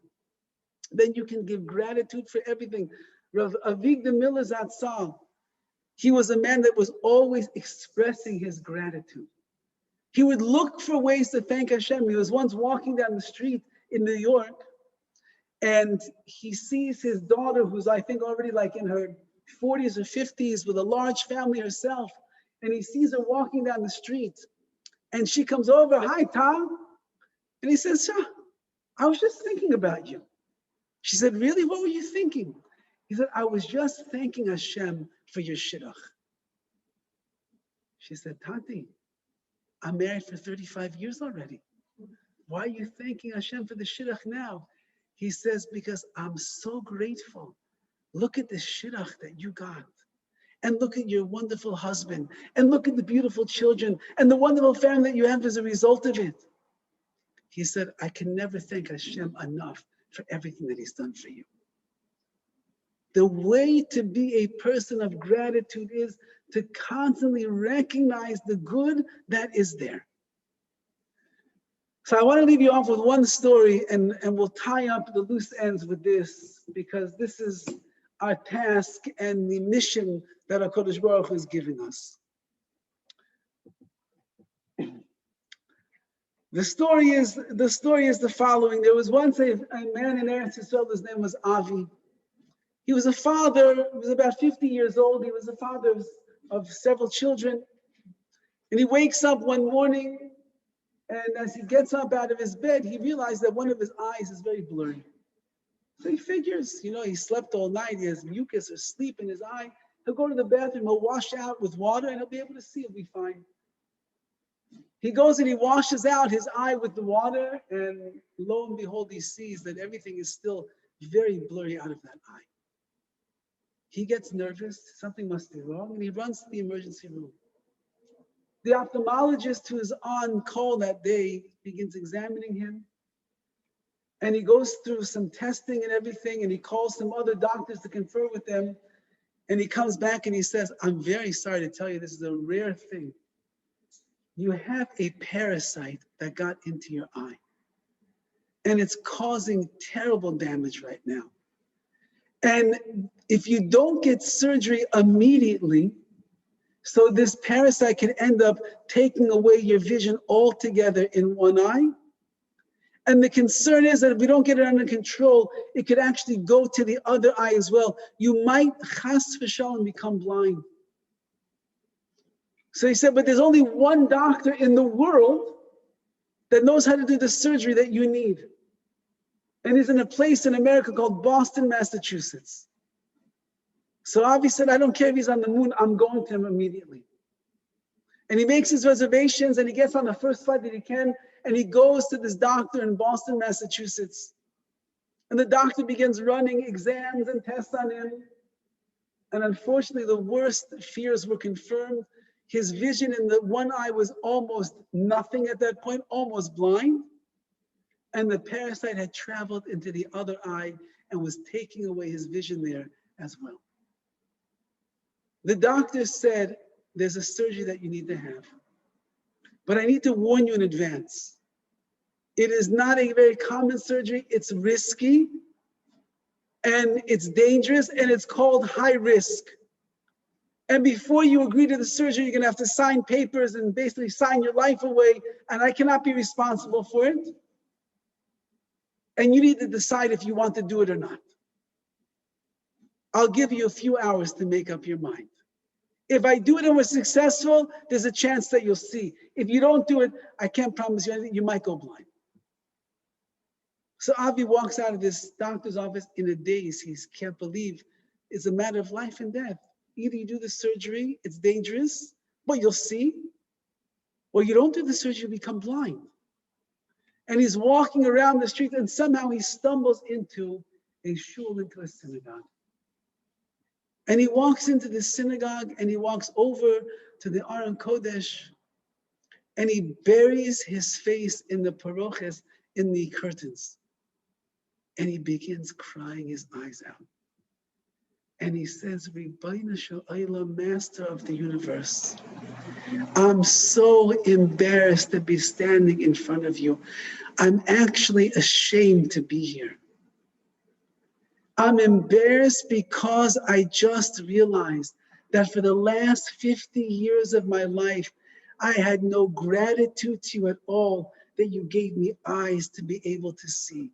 Then you can give gratitude for everything. Rav Avigdor Miller Zatzal, he was a man that was always expressing his gratitude. He would look for ways to thank Hashem. He was once walking down the street in New York, and he sees his daughter, who's I think already like in her 40s or 50s with a large family herself, and he sees her walking down the street, and she comes over, hi Tom, and he says, I was just thinking about you. She said, really, what were you thinking? He said, I was just thanking Hashem for your shidduch. She said, Tati, I'm married for 35 years already. Why are you thanking Hashem for the shidduch now? He says, because I'm so grateful. Look at the shidduch that you got. And look at your wonderful husband. And look at the beautiful children. And the wonderful family that you have as a result of it. He said, I can never thank Hashem enough for everything that he's done for you. The way to be a person of gratitude is to constantly recognize the good that is there. So I want to leave you off with one story, and we'll tie up the loose ends with this, because this is our task and the mission that HaKadosh Baruch Hu is giving us. The story is the following. There was once a man in Eretz Yisrael. His name was Avi. He was a father. He was about 50 years old. He was a father of several children. And he wakes up one morning, and as he gets up out of his bed, he realized that one of his eyes is very blurry. So he figures, he slept all night. He has mucus or sleep in his eye. He'll go to the bathroom. He'll wash out with water, and he'll be able to see. He'll be fine. He goes and he washes out his eye with the water, and lo and behold, he sees that everything is still very blurry out of that eye. He gets nervous, something must be wrong, and he runs to the emergency room. The ophthalmologist who is on call that day begins examining him, and he goes through some testing and everything, and he calls some other doctors to confer with them, and he comes back and he says, I'm very sorry to tell you, this is a rare thing. You have a parasite that got into your eye, and it's causing terrible damage right now. And if you don't get surgery immediately, so this parasite can end up taking away your vision altogether in one eye. And the concern is that if we don't get it under control, it could actually go to the other eye as well. You might, chas v'shalom, become blind. So he said, but there's only one doctor in the world that knows how to do the surgery that you need. And he's in a place in America called Boston, Massachusetts. So Avi said, I don't care if he's on the moon, I'm going to him immediately. And he makes his reservations, and he gets on the first flight that he can, and he goes to this doctor in Boston, Massachusetts. And the doctor begins running exams and tests on him. And unfortunately, the worst fears were confirmed. His vision in the one eye was almost nothing at that point, almost blind. And the parasite had traveled into the other eye and was taking away his vision there as well. The doctor said, there's a surgery that you need to have. But I need to warn you in advance. It is not a very common surgery. It's risky and it's dangerous and it's called high risk. And before you agree to the surgery, you're going to have to sign papers and basically sign your life away. And I cannot be responsible for it. And you need to decide if you want to do it or not. I'll give you a few hours to make up your mind. If I do it and we're successful, there's a chance that you'll see. If you don't do it, I can't promise you anything. You might go blind. So Avi walks out of this doctor's office in a daze. He can't believe it's a matter of life and death. Either you do the surgery, it's dangerous, but you'll see, or you don't do the surgery, you become blind. And he's walking around the street and somehow he stumbles into a shul, into a synagogue. And he walks into the synagogue and he walks over to the Aron Kodesh and he buries his face in the paroches, in the curtains. And he begins crying his eyes out. And he says, Ribbono shel Olam, Master of the universe, I'm so embarrassed to be standing in front of you. I'm actually ashamed to be here. I'm embarrassed because I just realized that for the last 50 years of my life, I had no gratitude to you at all that you gave me eyes to be able to see.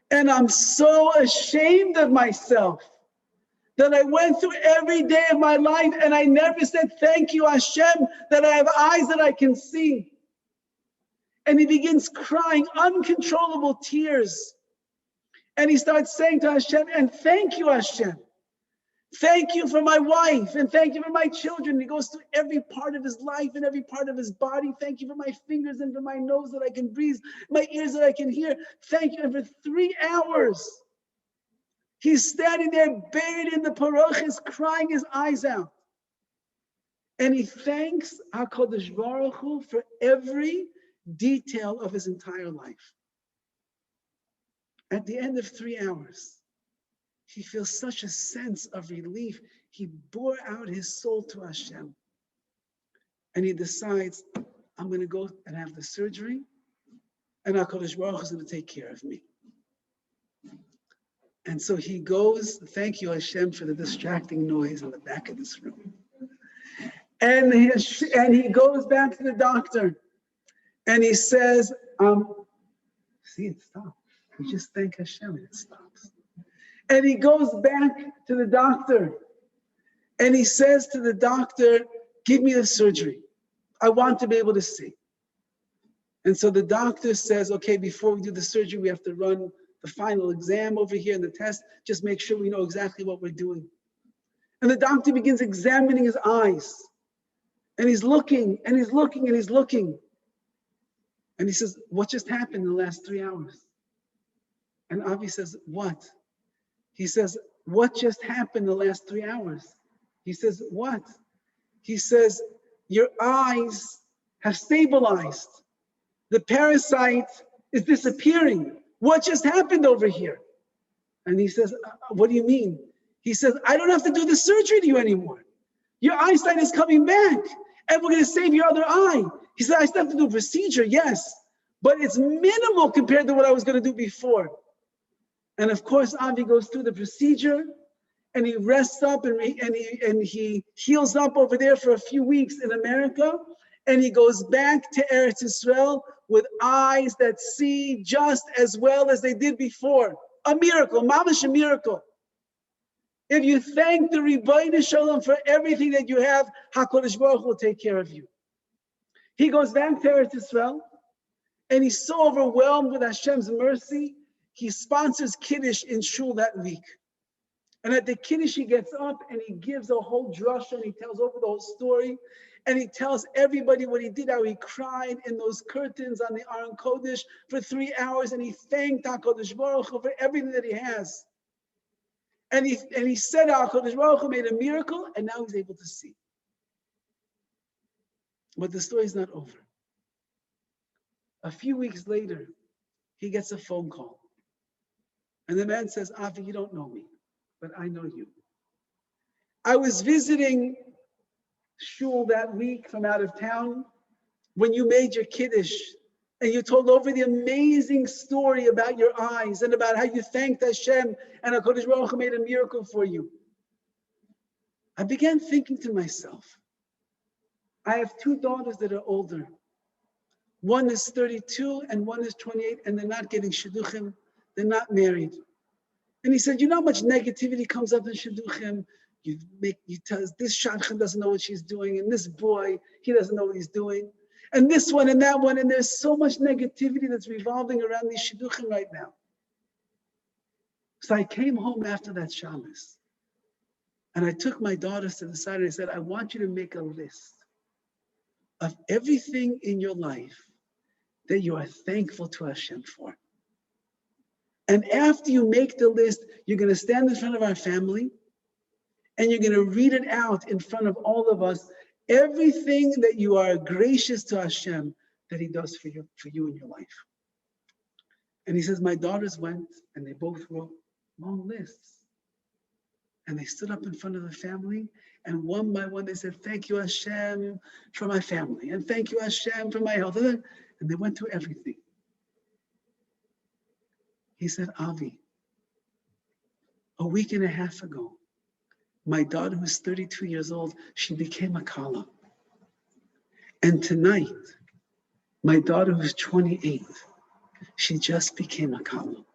And I'm so ashamed of myself that I went through every day of my life and I never said, thank you, Hashem, that I have eyes that I can see. And he begins crying uncontrollable tears. And he starts saying to Hashem, and thank you, Hashem. Thank you for my wife, and thank you for my children. He goes through every part of his life and every part of his body. Thank you for my fingers and for my nose that I can breathe, my ears that I can hear. Thank you. And for 3 hours, he's standing there buried in the paroches, crying his eyes out. And he thanks HaKadosh Baruch Hu for every detail of his entire life. At the end of 3 hours, he feels such a sense of relief. He bore out his soul to Hashem. And he decides, I'm going to go and have the surgery, and HaKadosh Baruch Hu is going to take care of me. And so he goes, thank you, Hashem, for the distracting noise in the back of this room. And he goes back to the doctor, and he says, see, it stopped. You just thank Hashem and it stops. And he goes back to the doctor and he says to the doctor, give me the surgery. I want to be able to see. And so the doctor says, okay, before we do the surgery, we have to run the final exam over here and the test. Just make sure we know exactly what we're doing. And the doctor begins examining his eyes. And he's looking and he's looking and he's looking. And he says, what just happened in the last 3 hours? And Avi says, what? He says, what just happened in the last 3 hours? He says, what? He says, your eyes have stabilized. The parasite is disappearing. What just happened over here? And he says, what do you mean? He says, I don't have to do the surgery to you anymore. Your eyesight is coming back and we're going to save your other eye. He said, I still have to do a procedure, yes, but it's minimal compared to what I was going to do before. And of course, Avi goes through the procedure and he rests up and he heals up over there for a few weeks in America. And he goes back to Eretz Yisrael with eyes that see just as well as they did before. A miracle, mamash, a miracle. If you thank the Ribbono shel Olam for everything that you have, HaKadosh Baruch Hu will take care of you. He goes back to Eretz Yisrael and he's so overwhelmed with Hashem's mercy. He sponsors Kiddush in Shul that week. And at the Kiddush, he gets up and he gives a whole drasha and he tells over the whole story. And he tells everybody what he did, how he cried in those curtains on the Aron Kodesh for 3 hours. And he thanked HaKadosh Baruch Hu for everything that he has. And he said HaKadosh Baruch Hu made a miracle and now he's able to see. But the story is not over. A few weeks later, he gets a phone call. And the man says, Avi, you don't know me, but I know you. I was visiting shul that week from out of town when you made your kiddush and you told over the amazing story about your eyes and about how you thanked Hashem and HaKadosh Baruch Hu made a miracle for you. I began thinking to myself, I have two daughters that are older. One is 32 and one is 28, and they're not getting shidduchim. They're not married. And he said, you know how much negativity comes up in shidduchim? You tell us this shadchan doesn't know what she's doing, and this boy, he doesn't know what he's doing, and this one and that one, and there's so much negativity that's revolving around these shidduchim right now. So I came home after that Shabbos, and I took my daughters to the side and I said, I want you to make a list of everything in your life that you are thankful to Hashem for. And after you make the list, you're going to stand in front of our family and you're going to read it out in front of all of us, everything that you are gracious to Hashem that He does for you in your life. And he says, my daughters went and they both wrote long lists. And they stood up in front of the family, and one by one they said, thank you Hashem for my family, and thank you Hashem for my health. And they went through everything. He said, Avi, a week and a half ago, my daughter who's 32 years old, she became a kala. And tonight, my daughter who's 28, she just became a kala.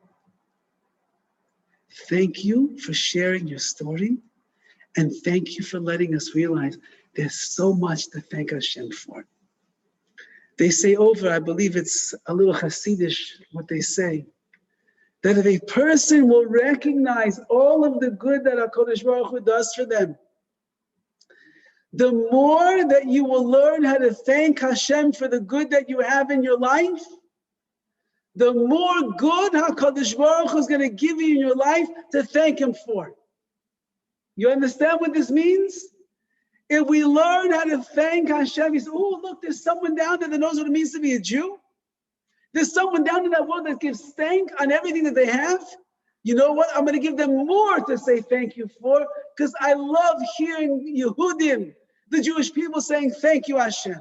Thank you for sharing your story, and thank you for letting us realize there's so much to thank Hashem for. They say over, I believe it's a little Hasidish, what they say, that if a person will recognize all of the good that HaKadosh Baruch Hu does for them, the more that you will learn how to thank Hashem for the good that you have in your life, the more good HaKadosh Baruch Hu is going to give you in your life to thank Him for. You understand what this means? If we learn how to thank Hashem, you say, oh, look, there's someone down there that knows what it means to be a Jew. There's someone down in that world that gives thank on everything that they have. You know what? I'm going to give them more to say thank you for, because I love hearing Yehudim, the Jewish people, saying thank you, Hashem.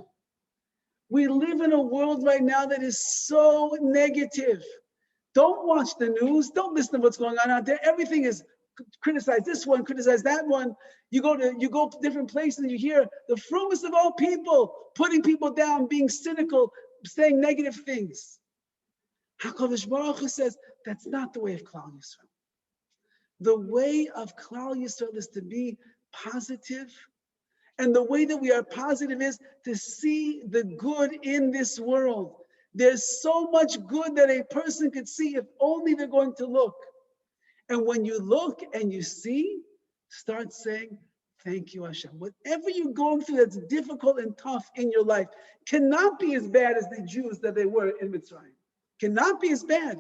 We live in a world right now that is so negative. Don't watch the news. Don't listen to what's going on out there. Everything is criticize this one, criticize that one. You go to different places and you hear the frumest of all people putting people down, being cynical, saying negative things. HaKadosh Baruch Hu says that's not the way of Klal Yisrael. The way of Klal Yisrael is to be positive. And the way that we are positive is to see the good in this world. There's so much good that a person could see if only they're going to look. And when you look and you see, start saying, thank you, Hashem. Whatever you're going through that's difficult and tough in your life cannot be as bad as the Jews that they were in Mitzrayim. Cannot be as bad.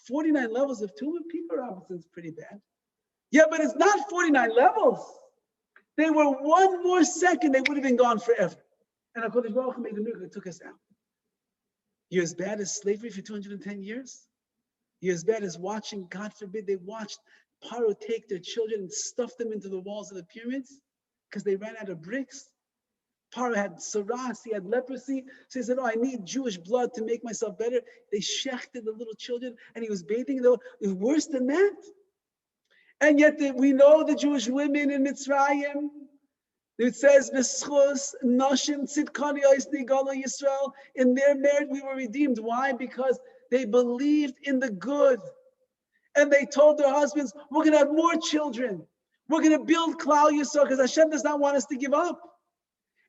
49 levels of tulip, Peter Robinson's pretty bad. Yeah, but it's not 49 levels. They were one more second, they would have been gone forever. And HaKadosh Baruch Hu made a miracle that took us out. You're as bad as slavery for 210 years? You're as bad as watching, God forbid, they watched Paro take their children and stuff them into the walls of the pyramids because they ran out of bricks? Paro had saras, he had leprosy. So he said, oh, I need Jewish blood to make myself better. They shechted the little children and he was bathing them. It was worse than that. And yet we know the Jewish women in Mitzrayim, it says, "V'schus nashim tzidkani nigala Yisrael." In their merit, we were redeemed. Why? Because they believed in the good. And they told their husbands, we're going to have more children. We're going to build Klal Yisrael because Hashem does not want us to give up.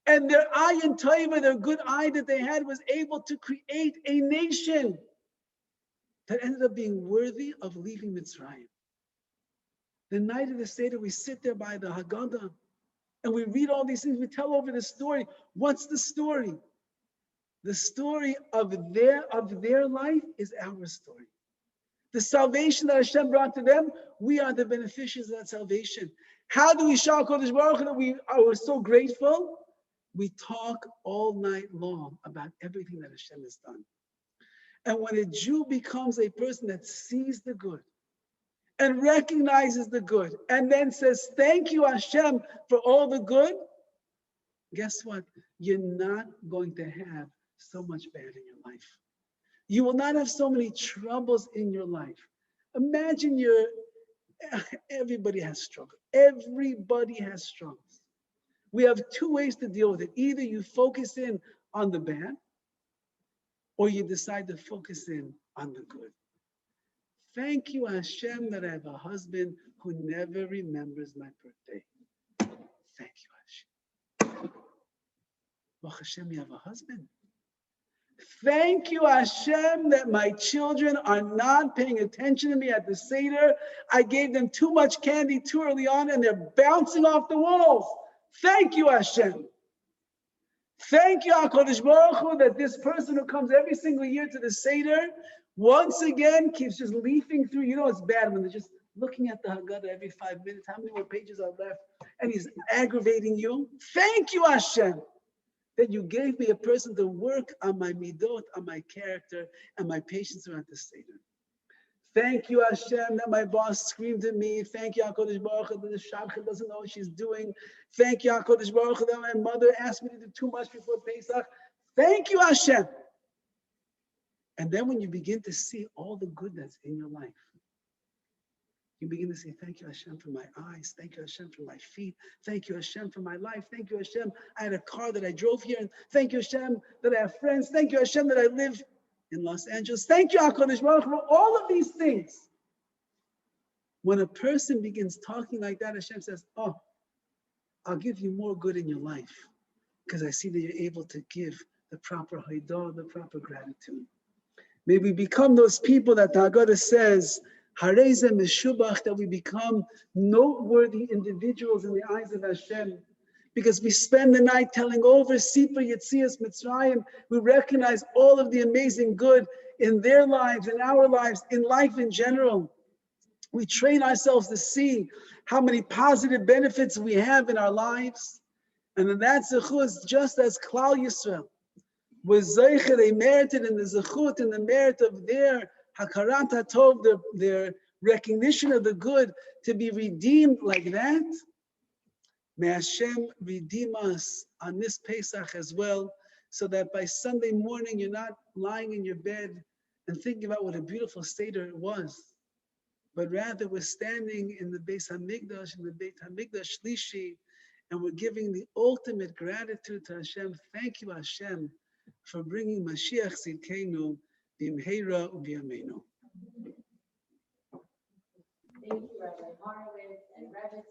And their ayin taiva, their good eye that they had, was able to create a nation that ended up being worthy of leaving Mitzrayim. The night of the Seder, we sit there by the Haggadah and we read all these things. We tell over the story. What's the story? The story of their life is our story. The salvation that Hashem brought to them, we are the beneficiaries of that salvation. How do we show HaKadosh Baruch Hu that we are so grateful? We talk all night long about everything that Hashem has done. And when a Jew becomes a person that sees the good, and recognizes the good and then says, thank you, Hashem, for all the good, guess what? You're not going to have so much bad in your life. You will not have so many troubles in your life. Imagine everybody has struggles. Everybody has struggles. We have two ways to deal with it. Either you focus in on the bad, or you decide to focus in on the good. Thank you, Hashem, that I have a husband who never remembers my birthday. Thank you, Hashem. Well, Hashem, you have a husband. Thank you, Hashem, that my children are not paying attention to me at the Seder. I gave them too much candy too early on and they're bouncing off the walls. Thank you, Hashem. Thank you, HaKadosh Baruch Hu, that this person who comes every single year to the Seder, once again, keeps just leafing through. You know it's bad when they're just looking at the Haggadah every 5 minutes. How many more pages are left? And he's aggravating you. Thank you, Hashem, that you gave me a person to work on my midot, on my character, and my patience around the Seder. Thank you, Hashem, that my boss screamed at me. Thank you, HaKadosh Baruch Hu, that the Shabbat doesn't know what she's doing. Thank you, HaKadosh Baruch Hu, that my mother asked me to do too much before Pesach. Thank you, Hashem. And then when you begin to see all the good that's in your life, you begin to say, thank you, Hashem, for my eyes. Thank you, Hashem, for my feet. Thank you, Hashem, for my life. Thank you, Hashem, I had a car that I drove here. And thank you, Hashem, that I have friends. Thank you, Hashem, that I live in Los Angeles. Thank you, HaKadosh Baruch Hu, for all of these things. When a person begins talking like that, Hashem says, oh, I'll give you more good in your life because I see that you're able to give the proper haidah, the proper gratitude. May we become those people that the Haggadah says, Hareze Meshubach, that we become noteworthy individuals in the eyes of Hashem. Because we spend the night telling over Sipur Yetzias Mitzrayim, we recognize all of the amazing good in their lives, in our lives, in life in general. We train ourselves to see how many positive benefits we have in our lives. And then that zechut, just as Klal Yisrael was zeicher, they merited in the zechut, in the merit of their hakarat hatov, their recognition of the good, to be redeemed like that. May Hashem redeem us on this Pesach as well, so that by Sunday morning you're not lying in your bed and thinking about what a beautiful Seder it was, but rather we're standing in the Beis Hamikdash, in the Beit Hamikdash Shlishi, and we're giving the ultimate gratitude to Hashem. Thank you, Hashem, for bringing Mashiach Tzidkenu b'imheira u'b'yameinu. Thank you, Rabbi Horowitz and Rabbi